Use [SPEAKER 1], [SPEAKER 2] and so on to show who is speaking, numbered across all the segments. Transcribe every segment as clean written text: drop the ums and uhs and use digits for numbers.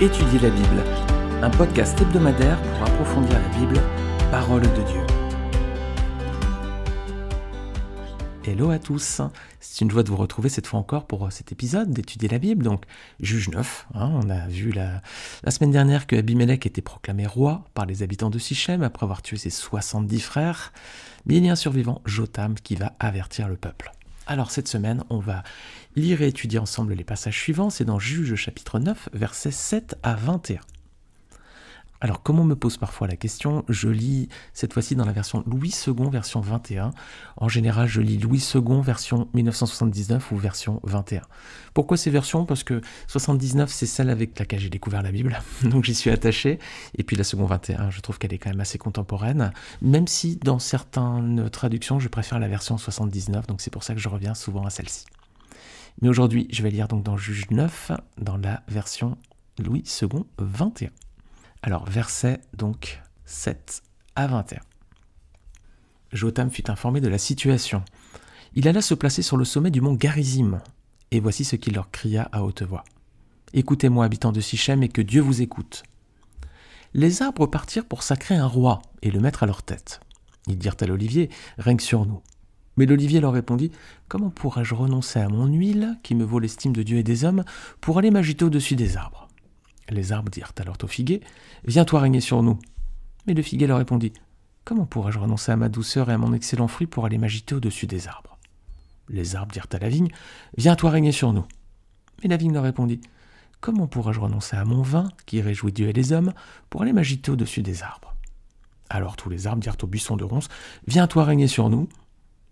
[SPEAKER 1] Étudier la Bible, un podcast hebdomadaire pour approfondir la Bible, parole de Dieu. Hello à tous, c'est une joie de vous retrouver cette fois encore pour cet épisode d'Étudier la Bible, donc Juge 9. On a vu la semaine dernière que Abimelech était proclamé roi par les habitants de Sichem après avoir tué ses 70 frères, mais il y a un survivant, Jotham, qui va avertir le peuple. Alors cette semaine, on va lire et étudier ensemble les passages suivants, c'est dans Juge chapitre 9, versets 7 à 21. Alors comme on me pose parfois la question, je lis cette fois-ci dans la version Louis II, version 21. En général, je lis Louis II, version 1979 ou version 21. Pourquoi ces versions ? Parce que 79, c'est celle avec laquelle j'ai découvert la Bible, donc j'y suis attaché. Et puis la seconde 21, je trouve qu'elle est quand même assez contemporaine, même si dans certaines traductions, je préfère la version 79, donc c'est pour ça que je reviens souvent à celle-ci. Mais aujourd'hui, je vais lire donc dans Juge 9, dans la version Louis II, 21. Alors, versets donc 7 à 21. Jotham fut informé de la situation. Il alla se placer sur le sommet du mont Garizim, et voici ce qu'il leur cria à haute voix. « Écoutez-moi, habitants de Sichem, et que Dieu vous écoute. » Les arbres partirent pour sacrer un roi et le mettre à leur tête. Ils dirent à l'olivier, « Règne sur nous. » Mais l'olivier leur répondit, « Comment pourrais-je renoncer à mon huile, qui me vaut l'estime de Dieu et des hommes, pour aller m'agiter au-dessus des arbres ?» Les arbres dirent alors au figuier, « Viens-toi régner sur nous. » Mais le figuier leur répondit, « Comment pourrais-je renoncer à ma douceur et à mon excellent fruit pour aller m'agiter au-dessus des arbres ?» Les arbres dirent à la vigne, « Viens-toi régner sur nous. » Mais la vigne leur répondit, « Comment pourrais-je renoncer à mon vin, qui réjouit Dieu et les hommes, pour aller m'agiter au-dessus des arbres ?» Alors tous les arbres dirent au buisson de ronces, « Viens-toi régner sur nous. »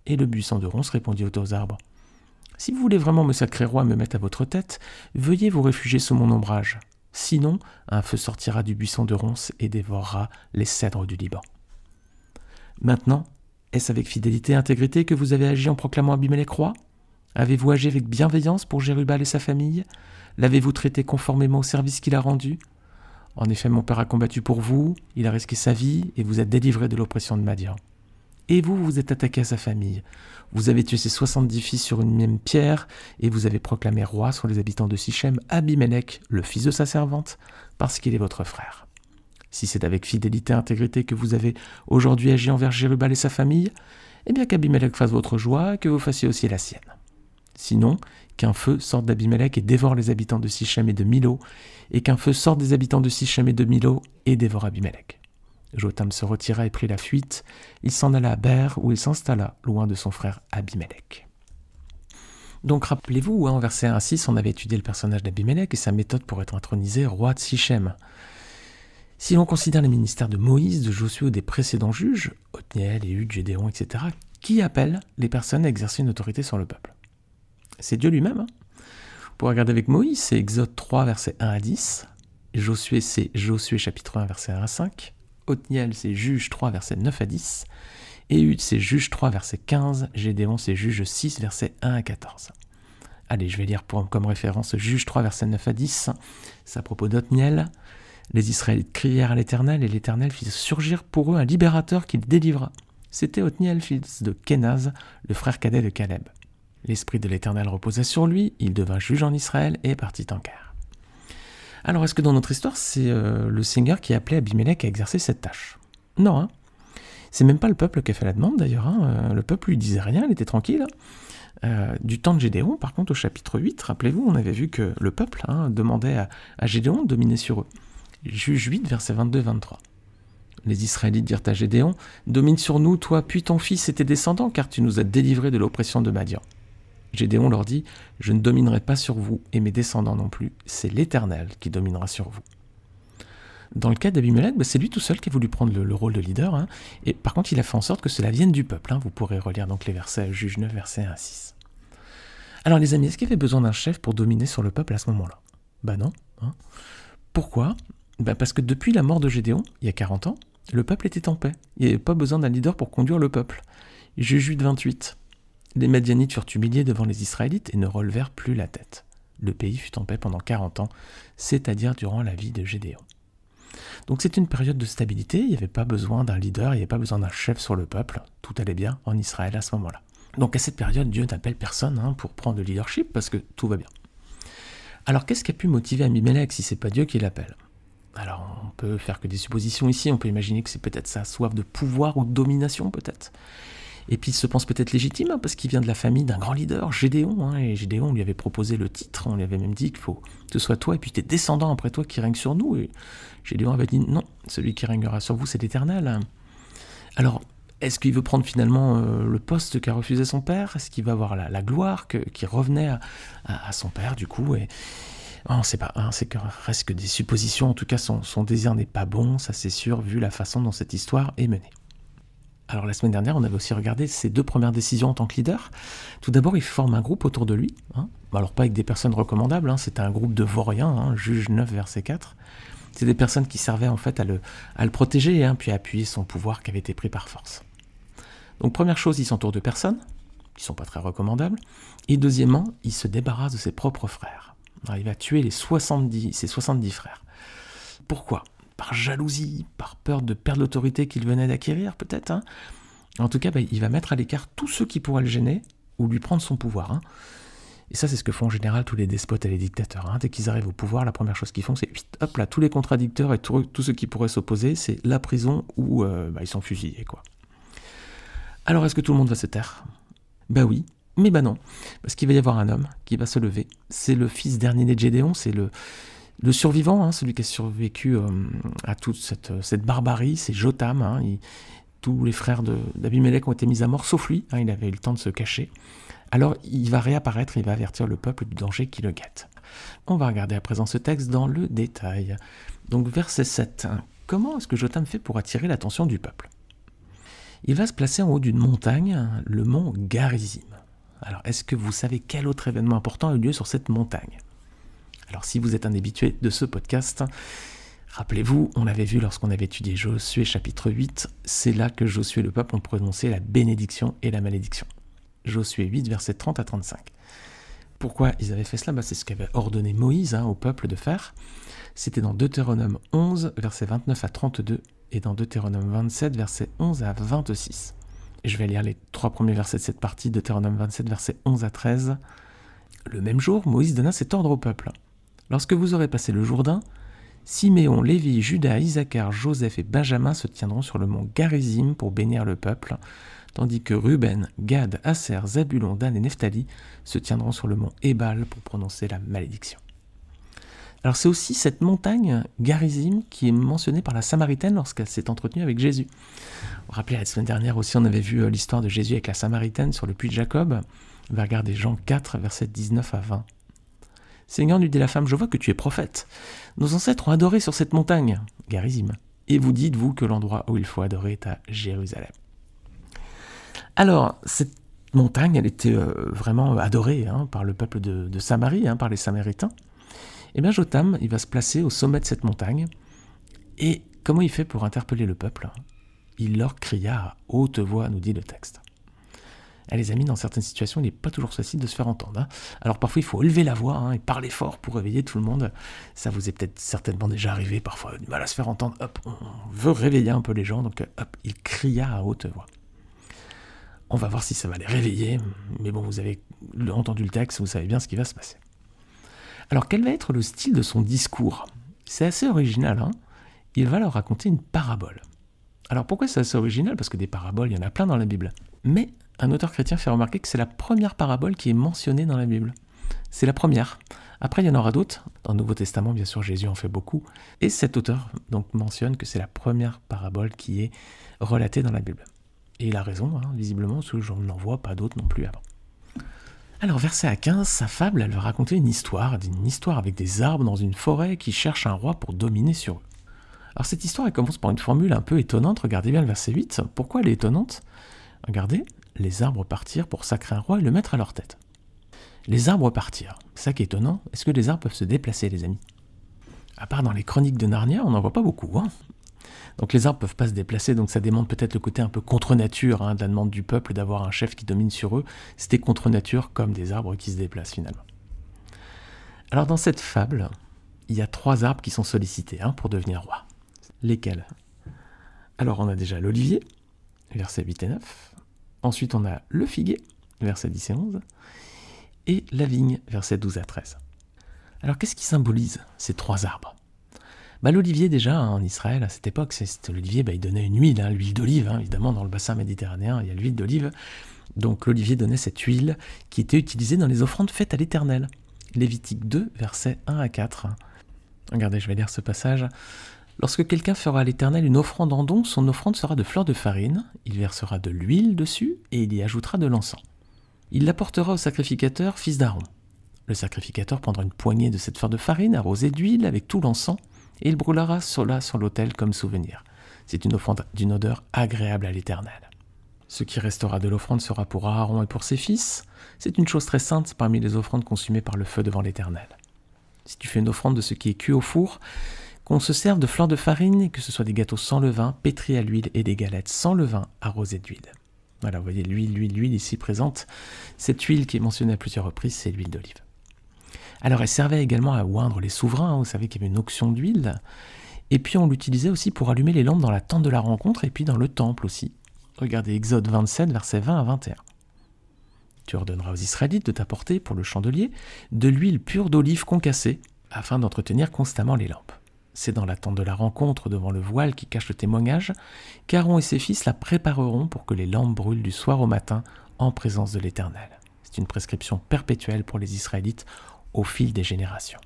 [SPEAKER 1] Et le buisson de ronces répondit aux arbres, « Si vous voulez vraiment me sacrer roi et me mettre à votre tête, veuillez vous réfugier sous mon ombrage. Sinon, un feu sortira du buisson de ronces et dévorera les cèdres du Liban. » Maintenant, est-ce avec fidélité et intégrité que vous avez agi en proclamant Abimelech roi ? Avez-vous agi avec bienveillance pour Jérubal et sa famille ? L'avez-vous traité conformément au service qu'il a rendu ? En effet, mon père a combattu pour vous, il a risqué sa vie et vous êtes délivré de l'oppression de Madian. Et vous vous êtes attaqué à sa famille. Vous avez tué ses 70 fils sur une même pierre, et vous avez proclamé roi sur les habitants de Sichem Abimelech, le fils de sa servante, parce qu'il est votre frère. Si c'est avec fidélité et intégrité que vous avez aujourd'hui agi envers Jérubal et sa famille, eh bien qu'Abimelech fasse votre joie, et que vous fassiez aussi la sienne. Sinon, qu'un feu sorte d'Abimelech et dévore les habitants de Sichem et de Milo, et qu'un feu sorte des habitants de Sichem et de Milo et dévore Abimelech. Jotham se retira et prit la fuite. Il s'en alla à Ber, où il s'installa, loin de son frère Abimelech. Donc rappelez-vous, en versets 1 à 6, on avait étudié le personnage d'Abimelech et sa méthode pour être intronisé roi de Sichem. Si l'on considère les ministères de Moïse, de Josué ou des précédents juges, Othniel, Éhud, Gédéon, etc., qui appelle les personnes à exercer une autorité sur le peuple ? C'est Dieu lui-même. Pour regarder avec Moïse, c'est Exode 3, versets 1 à 10. Josué, c'est Josué chapitre 1, versets 1 à 5. Othniel, c'est Juge 3, versets 9 à 10. Éhud, c'est Juge 3, verset 15. Gédéon, c'est Juge 6, versets 1 à 14. Allez, je vais lire comme référence Juge 3, versets 9 à 10. C'est à propos d'Othniel. Les Israélites crièrent à l'Éternel, et l'Éternel fit surgir pour eux un libérateur qui les délivra. C'était Othniel, fils de Kenaz, le frère cadet de Caleb. L'esprit de l'Éternel reposa sur lui, il devint juge en Israël et partit en guerre. Alors, est-ce que dans notre histoire, c'est le Seigneur qui a appelé Abimelech à exercer cette tâche ? Non, c'est même pas le peuple qui a fait la demande d'ailleurs. Le peuple lui disait rien, il était tranquille. Du temps de Gédéon, par contre, au chapitre 8, rappelez-vous, on avait vu que le peuple demandait à Gédéon de dominer sur eux. Juge 8, versets 22-23. Les Israélites dirent à Gédéon, « Domine sur nous, toi, puis ton fils et tes descendants, car tu nous as délivrés de l'oppression de Madian. » Gédéon leur dit, « Je ne dominerai pas sur vous, et mes descendants non plus, c'est l'Éternel qui dominera sur vous. » Dans le cas d'Abimelech, c'est lui tout seul qui a voulu prendre le rôle de leader, et par contre il a fait en sorte que cela vienne du peuple. Vous pourrez relire donc les versets Juge 9, versets 1 à 6. Alors les amis, est-ce qu'il y avait besoin d'un chef pour dominer sur le peuple à ce moment-là ? Non. Pourquoi ? Parce que depuis la mort de Gédéon, il y a 40 ans, le peuple était en paix. Il n'y avait pas besoin d'un leader pour conduire le peuple. Juge 8, 28. Les Madianites furent humiliés devant les Israélites et ne relevèrent plus la tête. Le pays fut en paix pendant 40 ans, c'est-à-dire durant la vie de Gédéon. Donc c'est une période de stabilité, il n'y avait pas besoin d'un leader, il n'y avait pas besoin d'un chef sur le peuple, tout allait bien en Israël à ce moment-là. Donc à cette période, Dieu n'appelle personne pour prendre le leadership parce que tout va bien. Alors qu'est-ce qui a pu motiver Abimelech si c'est pas Dieu qui l'appelle? Alors on peut faire que des suppositions ici, on peut imaginer que c'est peut-être sa soif de pouvoir ou de domination peut-être. Et puis il se pense peut-être légitime, hein, parce qu'il vient de la famille d'un grand leader, Gédéon, hein, et Gédéon lui avait proposé le titre, on lui avait même dit qu'il faut que ce soit toi et puis tes descendants après toi qui règnent sur nous, et Gédéon avait dit non, celui qui régnera sur vous c'est l'Éternel. Alors, est-ce qu'il veut prendre finalement le poste qu'a refusé son père? Est-ce qu'il va avoir la gloire qui revenait à son père du coup on ne sait pas, hein, c'est que reste que des suppositions, en tout cas son désir n'est pas bon, ça c'est sûr, vu la façon dont cette histoire est menée. Alors la semaine dernière, on avait aussi regardé ses 2 premières décisions en tant que leader. Tout d'abord, il forme un groupe autour de lui. Hein. Alors pas avec des personnes recommandables, hein. C'était un groupe de vauriens, hein, Juge 9, verset 4. C'est des personnes qui servaient en fait à le protéger, hein, puis à appuyer son pouvoir qui avait été pris par force. Donc première chose, il s'entoure de personnes qui ne sont pas très recommandables. Et deuxièmement, il se débarrasse de ses propres frères. Alors, il va tuer ses 70 frères. Pourquoi ? Par jalousie, par peur de perdre l'autorité qu'il venait d'acquérir, peut-être. Hein. En tout cas, il va mettre à l'écart tous ceux qui pourraient le gêner ou lui prendre son pouvoir. Hein. Et ça, c'est ce que font en général tous les despotes et les dictateurs. Hein. Dès qu'ils arrivent au pouvoir, la première chose qu'ils font, c'est hop là, tous les contradicteurs et tous ceux qui pourraient s'opposer, c'est la prison ou ils sont fusillés, quoi. Alors, est-ce que tout le monde va se taire ? Oui, mais non. Parce qu'il va y avoir un homme qui va se lever. C'est le fils dernier de Gédéon, c'est le survivant, hein, celui qui a survécu à toute cette barbarie, c'est Jotham. Hein, tous les frères d'Abimelech ont été mis à mort, sauf lui. Hein, il avait eu le temps de se cacher. Alors il va réapparaître, il va avertir le peuple du danger qui le guette. On va regarder à présent ce texte dans le détail. Donc verset 7. Comment est-ce que Jotham fait pour attirer l'attention du peuple ? Il va se placer en haut d'une montagne, le mont Garizim. Alors est-ce que vous savez quel autre événement important a eu lieu sur cette montagne ? Alors si vous êtes un habitué de ce podcast, rappelez-vous, on l'avait vu lorsqu'on avait étudié Josué chapitre 8, c'est là que Josué et le peuple ont prononcé la bénédiction et la malédiction. Josué 8, versets 30 à 35. Pourquoi ils avaient fait cela ? C'est ce qu'avait ordonné Moïse au peuple de faire. C'était dans Deutéronome 11, versets 29 à 32, et dans Deutéronome 27, versets 11 à 26. Et je vais lire les 3 premiers versets de cette partie, Deutéronome 27, versets 11 à 13. Le même jour, Moïse donna cet ordre au peuple. Lorsque vous aurez passé le Jourdain, Siméon, Lévi, Juda, Isaacar, Joseph et Benjamin se tiendront sur le mont Garizim pour bénir le peuple, tandis que Ruben, Gad, Aser, Zabulon, Dan et Nephtali se tiendront sur le mont Ébal pour prononcer la malédiction. Alors c'est aussi cette montagne, Garizim, qui est mentionnée par la Samaritaine lorsqu'elle s'est entretenue avec Jésus. Vous vous rappelez, la semaine dernière aussi, on avait vu l'histoire de Jésus avec la Samaritaine sur le puits de Jacob. On va regarder Jean 4, versets 19 à 20. « Seigneur, lui dit la femme, je vois que tu es prophète. Nos ancêtres ont adoré sur cette montagne, Garizim. Et vous dites, vous, que l'endroit où il faut adorer est à Jérusalem. » Alors, cette montagne, elle était vraiment adorée par le peuple de Samarie, par les Samaritains. Et bien Jotham, il va se placer au sommet de cette montagne. Et comment il fait pour interpeller le peuple ? Il leur cria à haute voix, nous dit le texte. Et les amis, dans certaines situations, il n'est pas toujours facile de se faire entendre. Alors parfois, il faut élever la voix et parler fort pour réveiller tout le monde. Ça vous est peut-être certainement déjà arrivé, parfois du mal à se faire entendre. Hop, on veut réveiller un peu les gens, donc hop, il cria à haute voix. On va voir si ça va les réveiller, mais bon, vous avez entendu le texte, vous savez bien ce qui va se passer. Alors, quel va être le style de son discours ? C'est assez original, Il va leur raconter une parabole. Alors, pourquoi c'est assez original ? Parce que des paraboles, il y en a plein dans la Bible. Mais un auteur chrétien fait remarquer que c'est la première parabole qui est mentionnée dans la Bible. C'est la première. Après, il y en aura d'autres. Dans le Nouveau Testament, bien sûr, Jésus en fait beaucoup. Et cet auteur donc mentionne que c'est la première parabole qui est relatée dans la Bible. Et il a raison, visiblement, parce que je n'en vois pas d'autres non plus avant. Alors, verset à 15, sa fable, elle va raconter une histoire avec des arbres dans une forêt qui cherchent un roi pour dominer sur eux. Alors, cette histoire, elle commence par une formule un peu étonnante. Regardez bien le verset 8. Pourquoi elle est étonnante ? Regardez, les arbres partirent pour sacrer un roi et le mettre à leur tête. Les arbres partirent. C'est ça qui est étonnant. Est-ce que les arbres peuvent se déplacer, les amis ? À part dans les chroniques de Narnia, on n'en voit pas beaucoup, Donc les arbres ne peuvent pas se déplacer, donc ça démontre peut-être le côté un peu contre-nature de la demande du peuple d'avoir un chef qui domine sur eux. C'était contre-nature comme des arbres qui se déplacent finalement. Alors dans cette fable, il y a 3 arbres qui sont sollicités pour devenir roi. Lesquels ? Alors on a déjà l'olivier, versets 8 et 9. Ensuite on a le figuier, versets 10 et 11. Et la vigne, versets 12 à 13. Alors qu'est-ce qui symbolise ces 3 arbres? L'olivier déjà, en Israël, à cette époque, l'olivier, il donnait une huile, l'huile d'olive, évidemment, dans le bassin méditerranéen, il y a l'huile d'olive. Donc l'olivier donnait cette huile qui était utilisée dans les offrandes faites à l'Éternel. Lévitique 2, versets 1 à 4. Regardez, je vais lire ce passage. « Lorsque quelqu'un fera à l'Éternel une offrande en don, son offrande sera de fleurs de farine, il versera de l'huile dessus et il y ajoutera de l'encens. Il l'apportera au sacrificateur, fils d'Aaron. Le sacrificateur prendra une poignée de cette fleur de farine arrosée d'huile avec tout l'encens et il brûlera cela sur l'autel comme souvenir. C'est une offrande d'une odeur agréable à l'Éternel. Ce qui restera de l'offrande sera pour Aaron et pour ses fils. C'est une chose très sainte parmi les offrandes consumées par le feu devant l'Éternel. Si tu fais une offrande de ce qui est cuit au four, qu'on se serve de fleurs de farine et que ce soit des gâteaux sans levain, pétris à l'huile et des galettes sans levain, arrosées d'huile. » Voilà, vous voyez l'huile ici présente. Cette huile qui est mentionnée à plusieurs reprises, c'est l'huile d'olive. Alors elle servait également à oindre les souverains, vous savez qu'il y avait une onction d'huile. Et puis on l'utilisait aussi pour allumer les lampes dans la tente de la rencontre et puis dans le temple aussi. Regardez Exode 27, versets 20 à 21. Tu ordonneras aux Israélites de t'apporter, pour le chandelier, de l'huile pure d'olive concassée, afin d'entretenir constamment les lampes. C'est dans la tente de la rencontre, devant le voile qui cache le témoignage, qu'Aaron et ses fils la prépareront pour que les lampes brûlent du soir au matin en présence de l'Éternel. C'est une prescription perpétuelle pour les Israélites au fil des générations.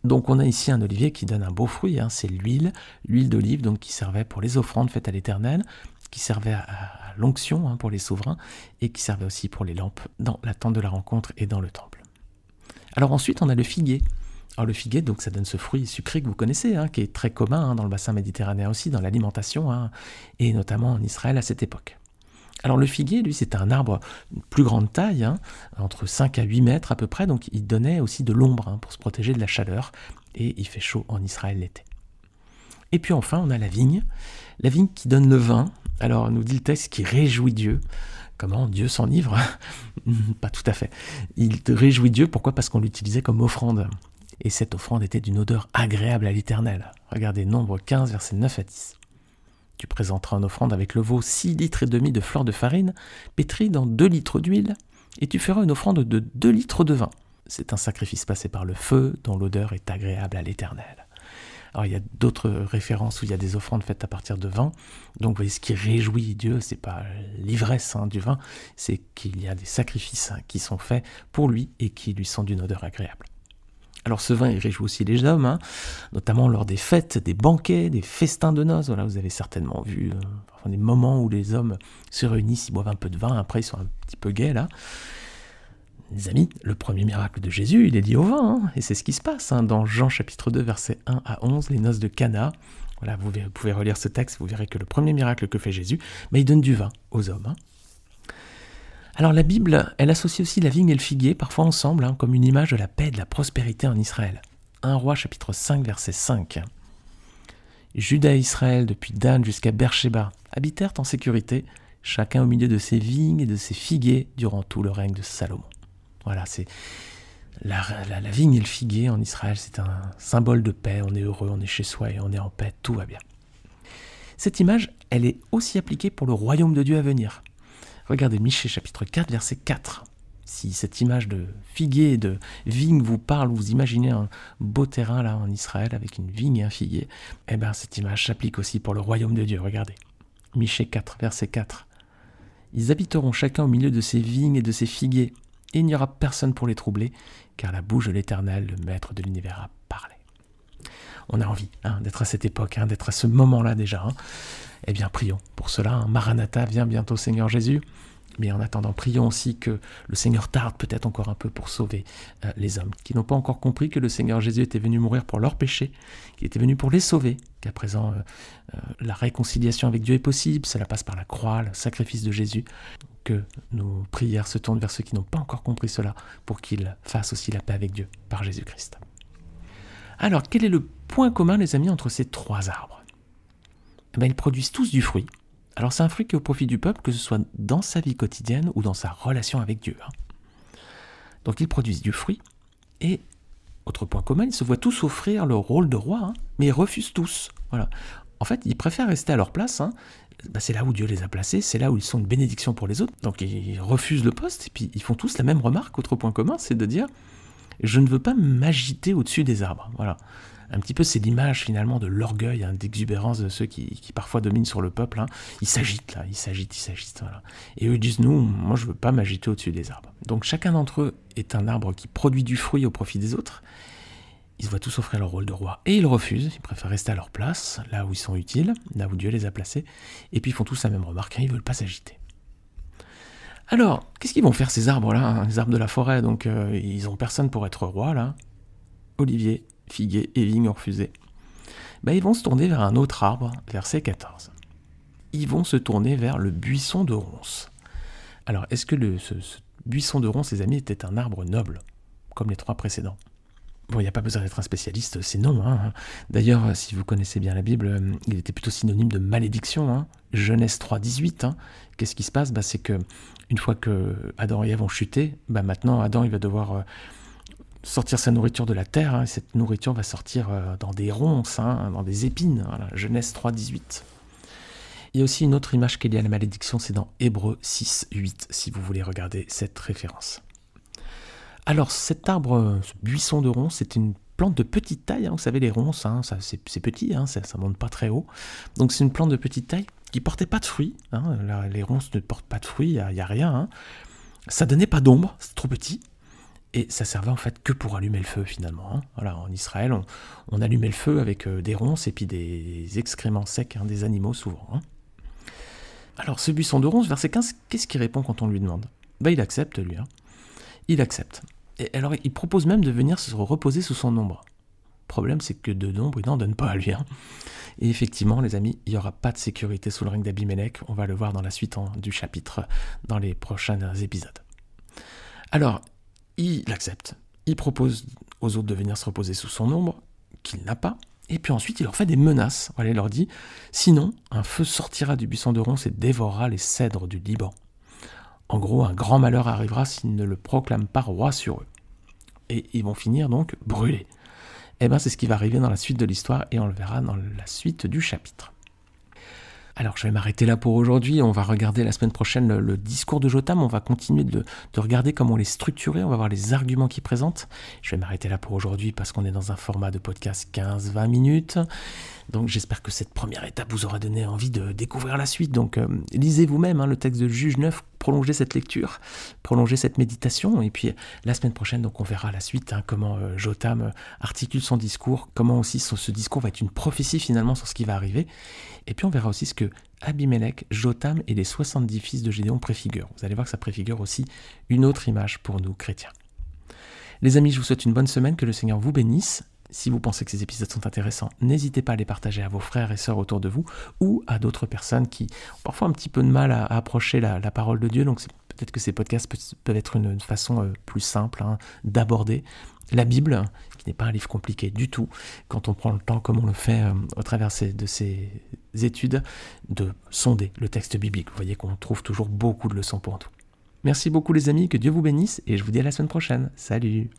[SPEAKER 1] Donc on a ici un olivier qui donne un beau fruit, c'est l'huile d'olive donc qui servait pour les offrandes faites à l'Éternel, qui servait à l'onction pour les souverains et qui servait aussi pour les lampes dans la tente de la rencontre et dans le temple. Alors ensuite on a le figuier. Alors le figuier, donc ça donne ce fruit sucré que vous connaissez, qui est très commun dans le bassin méditerranéen aussi, dans l'alimentation, et notamment en Israël à cette époque. Alors le figuier, lui, c'est un arbre de plus grande taille, entre 5 à 8 mètres à peu près, donc il donnait aussi de l'ombre pour se protéger de la chaleur, et il fait chaud en Israël l'été. Et puis enfin, on a la vigne qui donne le vin. Alors nous dit le texte qui réjouit Dieu. Comment Dieu s'enivre? Pas tout à fait. Il réjouit Dieu, pourquoi? Parce qu'on l'utilisait comme offrande. Et cette offrande était d'une odeur agréable à l'Éternel. Regardez Nombre 15, versets 9 à 10. Tu présenteras en offrande avec le veau 6 litres et demi de fleurs de farine, pétries dans 2 litres d'huile, et tu feras une offrande de 2 litres de vin. C'est un sacrifice passé par le feu, dont l'odeur est agréable à l'Éternel. Alors il y a d'autres références où il y a des offrandes faites à partir de vin. Donc vous voyez, ce qui réjouit Dieu, c'est pas l'ivresse du vin, c'est qu'il y a des sacrifices qui sont faits pour lui et qui lui sont d'une odeur agréable. Alors ce vin, il réjouit aussi les hommes, notamment lors des fêtes, des banquets, des festins de noces. Voilà, vous avez certainement vu des moments où les hommes se réunissent, ils boivent un peu de vin, après ils sont un petit peu gais là. Les amis, le premier miracle de Jésus, il est lié au vin, et c'est ce qui se passe dans Jean chapitre 2, versets 1 à 11, les noces de Cana. Voilà, vous pouvez relire ce texte, vous verrez que le premier miracle que fait Jésus, il donne du vin aux hommes. Alors la Bible, elle associe aussi la vigne et le figuier, parfois ensemble, comme une image de la paix et de la prospérité en Israël. 1 Roi chapitre 5, verset 5. Juda et Israël, depuis Dan jusqu'à Beersheba, habitèrent en sécurité, chacun au milieu de ses vignes et de ses figuiers, durant tout le règne de Salomon. Voilà, c'est la vigne et le figuier en Israël, c'est un symbole de paix, on est heureux, on est chez soi et on est en paix, tout va bien. Cette image, elle est aussi appliquée pour le royaume de Dieu à venir. Regardez Michée chapitre 4, verset 4. Si cette image de figuier et de vigne vous parle, vous imaginez un beau terrain là en Israël avec une vigne et un figuier, cette image s'applique aussi pour le royaume de Dieu. Regardez. Michée 4, verset 4. Ils habiteront chacun au milieu de ses vignes et de ses figuiers, et il n'y aura personne pour les troubler, car la bouche de l'Éternel, le maître de l'univers, a parlé. On a envie d'être à cette époque, d'être à ce moment-là déjà. Eh bien, prions pour cela. Maranatha, viens bientôt, Seigneur Jésus. Mais en attendant, prions aussi que le Seigneur tarde peut-être encore un peu pour sauver les hommes qui n'ont pas encore compris que le Seigneur Jésus était venu mourir pour leurs péchés, qu'il était venu pour les sauver, qu'à présent la réconciliation avec Dieu est possible, cela passe par la croix, le sacrifice de Jésus, que nos prières se tournent vers ceux qui n'ont pas encore compris cela pour qu'ils fassent aussi la paix avec Dieu par Jésus-Christ. Alors, quel est le point commun, les amis, entre ces 3 arbres? Ils produisent tous du fruit. Alors c'est un fruit qui est au profit du peuple, que ce soit dans sa vie quotidienne ou dans sa relation avec Dieu. Donc ils produisent du fruit. Et, autre point commun, ils se voient tous offrir le rôle de roi, mais ils refusent tous. Voilà. En fait, ils préfèrent rester à leur place. C'est là où Dieu les a placés, c'est là où ils sont une bénédiction pour les autres. Donc ils refusent le poste, et puis ils font tous la même remarque. Autre point commun, c'est de dire, Je ne veux pas m'agiter au-dessus des arbres. Voilà. Un petit peu, c'est l'image finalement de l'orgueil, d'exubérance de ceux qui parfois dominent sur le peuple. Ils s'agitent là, ils s'agitent. Voilà. Et eux ils disent, moi je veux pas m'agiter au-dessus des arbres. Donc chacun d'entre eux est un arbre qui produit du fruit au profit des autres. Ils se voient tous offrir leur rôle de roi et ils refusent, ils préfèrent rester à leur place, là où ils sont utiles, là où Dieu les a placés. Et puis ils font tous la même remarque, ils ne veulent pas s'agiter. Alors, qu'est-ce qu'ils vont faire ces arbres-là, les arbres de la forêt? Donc ils n'ont personne pour être roi là. Olivier, figuier et vigne ont refusé. Ils vont se tourner vers un autre arbre, verset 14. Ils vont se tourner vers le buisson de ronces. Alors, est-ce que ce buisson de ronces, les amis, était un arbre noble, comme les 3 précédents? Bon, il n'y a pas besoin d'être un spécialiste, c'est non. D'ailleurs, si vous connaissez bien la Bible, il était plutôt synonyme de malédiction. Genèse 3, 18. Qu'est-ce qui se passe? C'est que une fois que Adam et Ève ont chuté, maintenant Adam il va devoir sortir sa nourriture de la terre, et cette nourriture va sortir dans des ronces, dans des épines. Voilà, Genèse 3, 18. Il y a aussi une autre image qui est liée à la malédiction, c'est dans Hébreux 6, 8, si vous voulez regarder cette référence. Alors cet arbre, ce buisson de ronces, c'est une plante de petite taille, vous savez les ronces, c'est petit, ça ne monte pas très haut. Donc c'est une plante de petite taille qui ne portait pas de fruits, les ronces ne portent pas de fruits, il n'y a rien. Ça donnait pas d'ombre, c'est trop petit. Et ça servait en fait que pour allumer le feu finalement. Voilà, en Israël, on allumait le feu avec des ronces et puis des excréments secs des animaux souvent. Alors ce buisson de ronces, verset 15, qu'est-ce qu'il répond quand on lui demande? Il accepte lui. Il accepte. Et alors il propose même de venir se reposer sous son ombre. Le problème c'est que de l'ombre il n'en donne pas à lui. Et effectivement les amis, il n'y aura pas de sécurité sous le règne d'Abimélec. On va le voir dans la suite du chapitre, dans les prochains épisodes. Alors, il accepte, il propose aux autres de venir se reposer sous son ombre, qu'il n'a pas, et puis ensuite il leur fait des menaces. Voilà, il leur dit, sinon un feu sortira du buisson de ronces et dévorera les cèdres du Liban. En gros, un grand malheur arrivera s'ils ne le proclament pas roi sur eux. Et ils vont finir donc brûlés. C'est ce qui va arriver dans la suite de l'histoire, et on le verra dans la suite du chapitre. Alors je vais m'arrêter là pour aujourd'hui, on va regarder la semaine prochaine le discours de Jotham, on va continuer de regarder comment les structurer, on va voir les arguments qu'il présente. Je vais m'arrêter là pour aujourd'hui parce qu'on est dans un format de podcast 15-20 minutes. Donc j'espère que cette première étape vous aura donné envie de découvrir la suite. Donc lisez vous-même le texte de Juge 9, prolongez cette lecture, prolongez cette méditation. Et puis la semaine prochaine, donc on verra la suite, comment Jotham articule son discours, comment aussi ce discours va être une prophétie finalement sur ce qui va arriver. Et puis on verra aussi ce que Abimélec, Jotham et les 70 fils de Gédéon préfigurent. Vous allez voir que ça préfigure aussi une autre image pour nous chrétiens. Les amis, je vous souhaite une bonne semaine, que le Seigneur vous bénisse. Si vous pensez que ces épisodes sont intéressants, n'hésitez pas à les partager à vos frères et sœurs autour de vous ou à d'autres personnes qui ont parfois un petit peu de mal à approcher la parole de Dieu. Donc peut-être que ces podcasts peuvent être une façon plus simple d'aborder la Bible, qui n'est pas un livre compliqué du tout, quand on prend le temps, comme on le fait au travers de ces études, de sonder le texte biblique. Vous voyez qu'on trouve toujours beaucoup de leçons pour nous. Merci beaucoup les amis, que Dieu vous bénisse et je vous dis à la semaine prochaine. Salut!